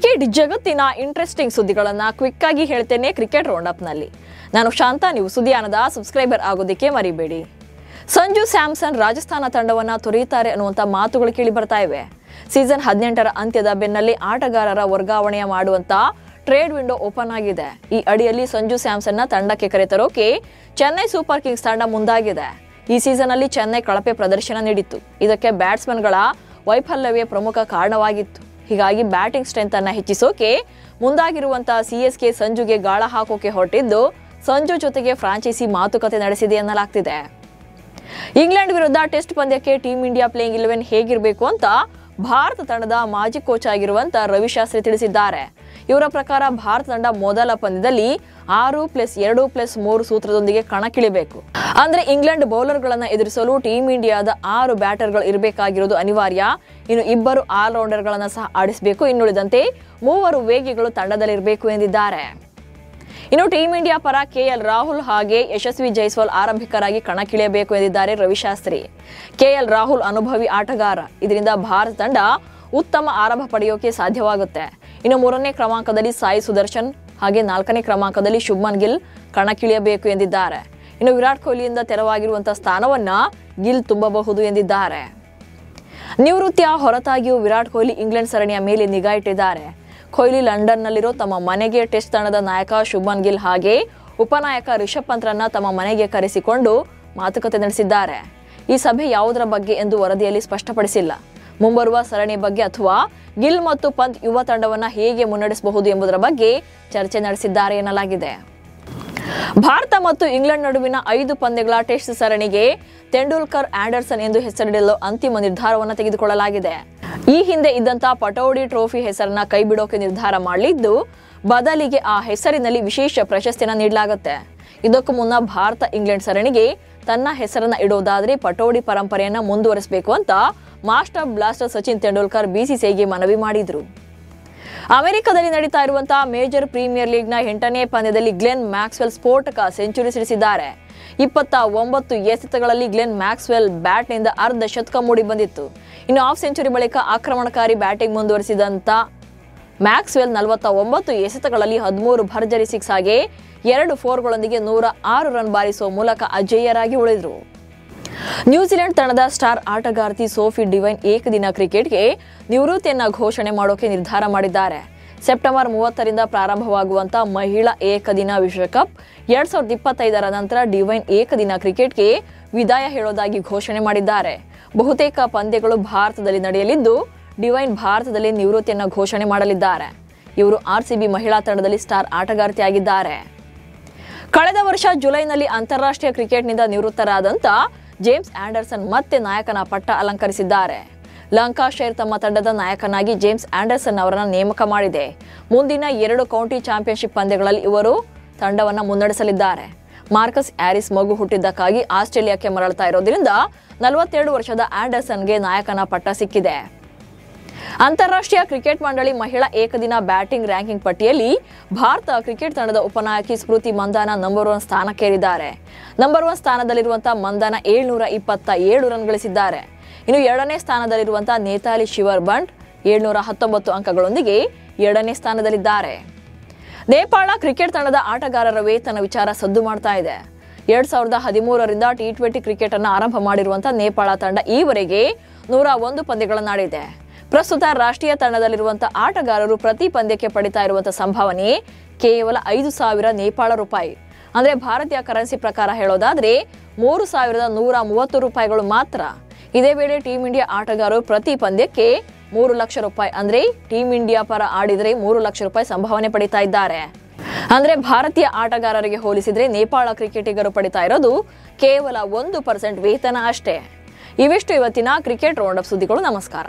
Cricket ಜಗತ್ತಿನ interesting ಸುದ್ದಿಗಳನ್ನು quick ಆಗಿ ಹೇಳ್ತೇನೆ ಕ್ರಿಕೆಟ್ ರೌಂಡ್ ಅಪ್ ನಲ್ಲಿ. ನಾನು ಶಾಂತ. ನೀವು ಸುದ್ದಿಯಾನದ ಸಬ್ಸ್ಕ್ರೈಬರ್ ಆಗೋದಕ್ಕೆ ಮರಿಬೇಡಿ. ಸಂಜು ಸ್ಯಾಮ್ಸನ್ ರಾಜಸ್ಥಾನ ತಂಡವನ್ನ ತೊರೆಯುತ್ತಾರೆ ಅನ್ನುವಂತ ಮಾತುಗಳು ಕೇಳಿ ಬರ್ತಾ ಇವೆ. ಸೀಸನ್ 18ರ ಅಂತ್ಯದ ಬೆನ್ನಲ್ಲೇ ಆಟಗಾರರ ವರ್ಗಾವಣೆ ಮಾಡುವಂತ ಟ್ರೇಡ್ ವಿಂಡೋ ಓಪನ್ ಆಗಿದೆ. ಈ ಅಡಿಯಲ್ಲಿ ಸಂಜು ಸ್ಯಾಮ್ಸನ್ ನ ತಂಡಕ್ಕೆ ಕರೆತರೋಕೆ ಚೆನ್ನೈ ಸೂಪರ್ ಕಿಂಗ್ಸ್ ತಂಡ ಮುಂದಾಗಿದೆ. ಈ ಸೀಸನ್ ಅಲ್ಲಿ ಚೆನ್ನೈ ಕಳಪೆ ಪ್ರದರ್ಶನ ನೀಡಿತ್ತು. ಇದಕ್ಕೆ ಬ್ಯಾಟ್ಸ್ಮನ್ಗಳ ವೈಫಲ್ಯವೇ ಪ್ರಮುಖ ಕಾರಣವಾಗಿತ್ತು. ಹೀಗಾಗಿ ಬ್ಯಾಟಿಂಗ್ ಸ್ಟ್ರೆಂತ್ ಅನ್ನ ಹೆಚ್ಚಿಸೋಕೆ ಮುಂದಾಗಿರುವಂತಹ ಸಿಎಸ್ಕೆ ಸಂಜುಗೆ ಗಾಳ ಹಾಕೋಕೆ ಹೊರಟಿದ್ದು, ಸಂಜು ಜೊತೆಗೆ ಫ್ರಾಂಚೈಸಿ ಮಾತುಕತೆ ನಡೆಸಿದೆ ಎನ್ನಲಾಗ್ತಿದೆ. ಇಂಗ್ಲೆಂಡ್ ವಿರುದ್ಧ ಟೆಸ್ಟ್ ಪಂದ್ಯಕ್ಕೆ ಟೀಂ ಇಂಡಿಯಾ ಪ್ಲೇಯಿಂಗ್ 11 ಹೇಗಿರಬೇಕು ಅಂತ ಭಾರತ ತಂಡದ ಮಾಜಿ ಕೋಚ್ ಆಗಿರುವಂತ ರವಿಶಾಸ್ತ್ರಿ ತಿಳಿಸಿದ್ದಾರೆ. ಇವರ ಪ್ರಕಾರ ಭಾರತ ತಂಡ ಮೊದಲ ಪಂದ್ಯದಲ್ಲಿ 6+2+3 ಸೂತ್ರದೊಂದಿಗೆ ಕಣಕ್ಕಿಳಿಬೇಕು. ಅಂದ್ರೆ ಇಂಗ್ಲೆಂಡ್ ಬೌಲರ್ಗಳನ್ನ ಎದುರಿಸಲು ಟೀಂ ಇಂಡಿಯಾದ 6 ಬ್ಯಾಟರ್ಗಳು ಇರಬೇಕಾಗಿರೋದು ಅನಿವಾರ್ಯ. ಇನ್ನು 2 ಆಲ್ರೌಂಡರ್ಗಳನ್ನ ಸಹ ಆಡಿಸಬೇಕು. ಇನ್ನುಳಿದಂತೆ 3 ವೇಗಿಗಳು ತಂಡದಲ್ಲಿರಬೇಕು ಎಂದಿದ್ದಾರೆ. ಇನ್ನು ಟೀಂ ಇಂಡಿಯಾ ಪರ ಕೆಎಲ್ ರಾಹುಲ್ ಹಾಗೆ ಯಶಸ್ವಿ ಜೈಸ್ವಾಲ್ ಆರಂಭಿಕರಾಗಿ ಕಣಕ್ಕಿಳಿಯಬೇಕು ಎಂದಿದ್ದಾರೆ ರವಿಶಾಸ್ತ್ರಿ. ಕೆಎಲ್ ರಾಹುಲ್ ಅನುಭವಿ ಆಟಗಾರ. ಇದರಿಂದ ಭಾರತ ತಂಡ ಉತ್ತಮ ಆರಂಭ ಪಡೆಯೋಕೆ ಸಾಧ್ಯವಾಗುತ್ತೆ. ಇನ್ನು 3ನೇ ಕ್ರಮಾಂಕದಲ್ಲಿ ಸಾಯಿ ಸುದರ್ಶನ್ ಹಾಗೆ 4ನೇ ಕ್ರಮಾಂಕದಲ್ಲಿ ಶುಭ್ಮನ್ ಗಿಲ್ ಕಣಕ್ಕಿಳಿಯಬೇಕು ಎಂದಿದ್ದಾರೆ. ಇನ್ನು ವಿರಾಟ್ ಕೊಹ್ಲಿಯಿಂದ ತೆರವಾಗಿರುವಂತಹ ಸ್ಥಾನವನ್ನ ಗಿಲ್ ತುಂಬಬಹುದು ಎಂದಿದ್ದಾರೆ. ನಿವೃತ್ತಿಯ ಹೊರತಾಗಿಯೂ ವಿರಾಟ್ ಕೊಹ್ಲಿ ಇಂಗ್ಲೆಂಡ್ ಸರಣಿಯ ಮೇಲೆ ನಿಗಾ ಇಟ್ಟಿದ್ದಾರೆ. ಕೊಹ್ಲಿ ಲಂಡನ್ನಲ್ಲಿರೋ ತಮ್ಮ ಮನೆಗೆ ಟೆಸ್ಟ್ ತಂಡದ ನಾಯಕ ಶುಭ್ಮನ್ ಗಿಲ್ ಹಾಗೆ ಉಪನಾಯಕ ರಿಷಬ್ ಪಂತ್ರನ್ನ ತಮ್ಮ ಮನೆಗೆ ಕರೆಸಿಕೊಂಡು ಮಾತುಕತೆ ನಡೆಸಿದ್ದಾರೆ. ಈ ಸಭೆ ಯಾವುದರ ಬಗ್ಗೆ ಎಂದು ವರದಿಯಲ್ಲಿ ಸ್ಪಷ್ಟಪಡಿಸಿಲ್ಲ. ಮುಂಬರುವ ಸರಣಿ ಬಗ್ಗೆ ಅಥವಾ ಗಿಲ್ ಮತ್ತು ಪಂತ್ ಯುವ ತಂಡವನ್ನ ಹೇಗೆ ಮುನ್ನಡೆಸಬಹುದು ಎಂಬುದರ ಬಗ್ಗೆ ಚರ್ಚೆ ನಡೆಸಿದ್ದಾರೆ ಎನ್ನಲಾಗಿದೆ. ಭಾರತ ಮತ್ತು ಇಂಗ್ಲೆಂಡ್ ನಡುವಿನ 5 ಪಂದ್ಯಗಳ ಟೆಸ್ಟ್ ಸರಣಿಗೆ ತೆಂಡೂಲ್ಕರ್ ಆಂಡರ್ಸನ್ ಎಂದು ಹೆಸರಿಡಲು ಅಂತಿಮ ನಿರ್ಧಾರವನ್ನು ತೆಗೆದುಕೊಳ್ಳಲಾಗಿದೆ. ಈ ಹಿಂದೆ ಇದ್ದಂತ ಪಟೌಡಿ ಟ್ರೋಫಿ ಹೆಸರನ್ನ ಕೈಬಿಡೋಕೆ ನಿರ್ಧಾರ ಮಾಡಲಿದ್ದು, ಬದಲಿಗೆ ಆ ಹೆಸರಿನಲ್ಲಿ ವಿಶೇಷ ಪ್ರಶಸ್ತಿನ ನೀಡಲಾಗುತ್ತೆ. ಇದಕ್ಕೂ ಮುನ್ನ ಭಾರತ ಇಂಗ್ಲೆಂಡ್ ಸರಣಿಗೆ ತನ್ನ ಹೆಸರನ್ನ ಇಡೋದಾದ್ರೆ ಪಟೌಡಿ ಪರಂಪರೆಯನ್ನ ಮುಂದುವರಿಸಬೇಕು ಅಂತ ಮಾಸ್ಟರ್ ಬ್ಲಾಸ್ಟರ್ ಸಚಿನ್ ತೆಂಡೂಲ್ಕರ್ ಬಿಸಿಸಿಐಗೆ ಮನವಿ ಮಾಡಿದ್ರು. ಅಮೆರಿಕದಲ್ಲಿ ನಡೀತಾ ಇರುವಂತಹ ಮೇಜರ್ ಪ್ರೀಮಿಯರ್ ಲೀಗ್ನ 8ನೇ ಪಂದ್ಯದಲ್ಲಿ ಗ್ಲೆನ್ ಮ್ಯಾಕ್ಸ್ವೆಲ್ ಸ್ಫೋಟಕ ಸೆಂಚುರಿ ಸಿಡಿಸಿದ್ದಾರೆ. 29 ಎಸೆತಗಳಲ್ಲಿ ಗ್ಲೆನ್ ಮ್ಯಾಕ್ಸ್ವೆಲ್ ಬ್ಯಾಟ್ನಿಂದ ಅರ್ಧ ಶತಕ ಮೂಡಿ ಬಂದಿತ್ತು. ಇನ್ನು ಹಾಫ್ ಸೆಂಚುರಿ ಬಳಿಕ ಆಕ್ರಮಣಕಾರಿ ಬ್ಯಾಟಿಂಗ್ ಮುಂದುವರಿಸಿದಂತ ಮ್ಯಾಕ್ಸ್ವೆಲ್ 49 ಎಸೆತಗಳಲ್ಲಿ 13 ಭರ್ಜರಿ ಸಿಕ್ಸ್ ಹಾಗೆ 2 4ಗಳೊಂದಿಗೆ 106 ರನ್ ಬಾರಿಸುವ ಮೂಲಕ ಅಜೇಯರಾಗಿ ಉಳಿದರು. ನ್ಯೂಜಿಲೆಂಡ್ ತಂಡದ ಸ್ಟಾರ್ ಆಟಗಾರ್ತಿ ಸೋಫಿ ಡಿವೈನ್ ಏಕದಿನ ಕ್ರಿಕೆಟ್ಗೆ ನಿವೃತ್ತಿಯನ್ನ ಘೋಷಣೆ ಮಾಡೋಕೆ ನಿರ್ಧಾರ ಮಾಡಿದ್ದಾರೆ. ಸೆಪ್ಟೆಂಬರ್ 30ರಿಂದ ಪ್ರಾರಂಭವಾಗುವಂತಹ ಮಹಿಳಾ ಏಕದಿನ ವಿಶ್ವಕಪ್ 2025ರ ನಂತರ ಡಿವೈನ್ ಏಕದಿನ ಕ್ರಿಕೆಟ್ಗೆ ವಿದಾಯ ಹೇಳೋದಾಗಿ ಘೋಷಣೆ ಮಾಡಿದ್ದಾರೆ. ಬಹುತೇಕ ಪಂದ್ಯಗಳು ಭಾರತದಲ್ಲಿ ನಡೆಯಲಿದ್ದು, ಡಿವೈನ್ ಭಾರತದಲ್ಲಿ ನಿವೃತ್ತಿಯನ್ನ ಘೋಷಣೆ ಮಾಡಲಿದ್ದಾರೆ. ಇವರು ಆರ್ಸಿಬಿ ಮಹಿಳಾ ತಂಡದಲ್ಲಿ ಸ್ಟಾರ್ ಆಟಗಾರ್ತಿಯಾಗಿದ್ದಾರೆ. ಕಳೆದ ವರ್ಷ ಜುಲೈನಲ್ಲಿ ಅಂತಾರಾಷ್ಟ್ರೀಯ ಕ್ರಿಕೆಟ್ನಿಂದ ನಿವೃತ್ತರಾದಂತ ಜೇಮ್ಸ್ ಆಂಡರ್ಸನ್ ಮತ್ತೆ ನಾಯಕನ ಪಟ್ಟ ಅಲಂಕರಿಸಿದ್ದಾರೆ. ಲಂಕಾಶೈರ್ ತಮ್ಮ ತಂಡದ ನಾಯಕನಾಗಿ ಜೇಮ್ಸ್ ಆಂಡರ್ಸನ್ ಅವರನ್ನು ನೇಮಕ ಮಾಡಿದೆ. ಮುಂದಿನ 2 ಕೌಂಟಿ ಚಾಂಪಿಯನ್ಶಿಪ್ ಪಂದ್ಯಗಳಲ್ಲಿ ಇವರು ತಂಡವನ್ನು ಮುನ್ನಡೆಸಲಿದ್ದಾರೆ. ಮಾರ್ಕಸ್ ಹ್ಯಾರಿಸ್ ಮಗು ಹುಟ್ಟಿದ್ದಕ್ಕಾಗಿ ಆಸ್ಟ್ರೇಲಿಯಾಕ್ಕೆ ಮರಳುತ್ತಾ ಇರೋದ್ರಿಂದ 42 ವರ್ಷದ ಆಂಡರ್ಸನ್ಗೆ ನಾಯಕನ ಪಟ್ಟ ಸಿಕ್ಕಿದೆ. ಅಂತಾರಾಷ್ಟ್ರೀಯ ಕ್ರಿಕೆಟ್ ಮಂಡಳಿ ಮಹಿಳಾ ಏಕದಿನ ಬ್ಯಾಟಿಂಗ್ ರ್ಯಾಂಕಿಂಗ್ ಪಟ್ಟಿಯಲ್ಲಿ ಭಾರತ ಕ್ರಿಕೆಟ್ ತಂಡದ ಉಪನಾಯಕಿ ಸ್ಮೃತಿ ಮಂದಾನ ನಂಬರ್ 1 ಸ್ಥಾನಕ್ಕೇರಿದ್ದಾರೆ. ನಂಬರ್ 1 ಸ್ಥಾನದಲ್ಲಿರುವಂತಹ ಮಂದಾನ 727 ರನ್ ಗಳಿಸಿದ್ದಾರೆ. ಇನ್ನು 2ನೇ ಸ್ಥಾನದಲ್ಲಿರುವಂತಹ ನೇತಾಲಿ ಶಿವರ್ ಬಂಟ್ 719 ಅಂಕಗಳೊಂದಿಗೆ 2ನೇ ಸ್ಥಾನದಲ್ಲಿದ್ದಾರೆ. ನೇಪಾಳ ಕ್ರಿಕೆಟ್ ತಂಡದ ಆಟಗಾರರ ವೇತನ ವಿಚಾರ ಸದ್ದು ಮಾಡ್ತಾ ಇದೆ. 2013ರಿಂದ T20 ಕ್ರಿಕೆಟ್ ಅನ್ನು ಆರಂಭ ಮಾಡಿರುವಂತಹ ನೇಪಾಳ ತಂಡ ಈವರೆಗೆ 101 ಪಂದ್ಯಗಳನ್ನಾಡಿದೆ. ಪ್ರಸ್ತುತ ರಾಷ್ಟ್ರೀಯ ತಂಡದಲ್ಲಿರುವಂತಹ ಆಟಗಾರರು ಪ್ರತಿ ಪಂದ್ಯಕ್ಕೆ ಪಡಿತಾ ಇರುವಂತಹ ಸಂಭಾವನೆ ಕೇವಲ 5,000 ನೇಪಾಳ ರೂಪಾಯಿ. ಅಂದ್ರೆ ಭಾರತೀಯ ಕರೆನ್ಸಿ ಪ್ರಕಾರ ಹೇಳೋದಾದ್ರೆ 3,130 ರೂಪಾಯಿಗಳು ಮಾತ್ರ. ಇದೇ ವೇಳೆ ಟೀಂ ಇಂಡಿಯಾ ಆಟಗಾರರು ಪ್ರತಿ ಪಂದ್ಯಕ್ಕೆ 3 ಲಕ್ಷ ರೂಪಾಯಿ ಅಂದ್ರೆ ಟೀಂ ಇಂಡಿಯಾ ಪರ ಆಡಿದರೆ 3 ಲಕ್ಷ ರೂಪಾಯಿ ಸಂಭಾವನೆ ಪಡಿತಾ ಇದ್ದಾರೆ. ಅಂದ್ರೆ ಭಾರತೀಯ ಆಟಗಾರರಿಗೆ ಹೋಲಿಸಿದ್ರೆ ನೇಪಾಳ ಕ್ರಿಕೆಟಿಗರು ಪಡಿತಾ ಇರೋದು ಕೇವಲ 1% ವೇತನ ಅಷ್ಟೇ. ಇವಿಷ್ಟು ಇವತ್ತಿನ ಕ್ರಿಕೆಟ್ ರೌಂಡ್ ಅಪ್ ಸುದ್ದಿಗಳು. ನಮಸ್ಕಾರ.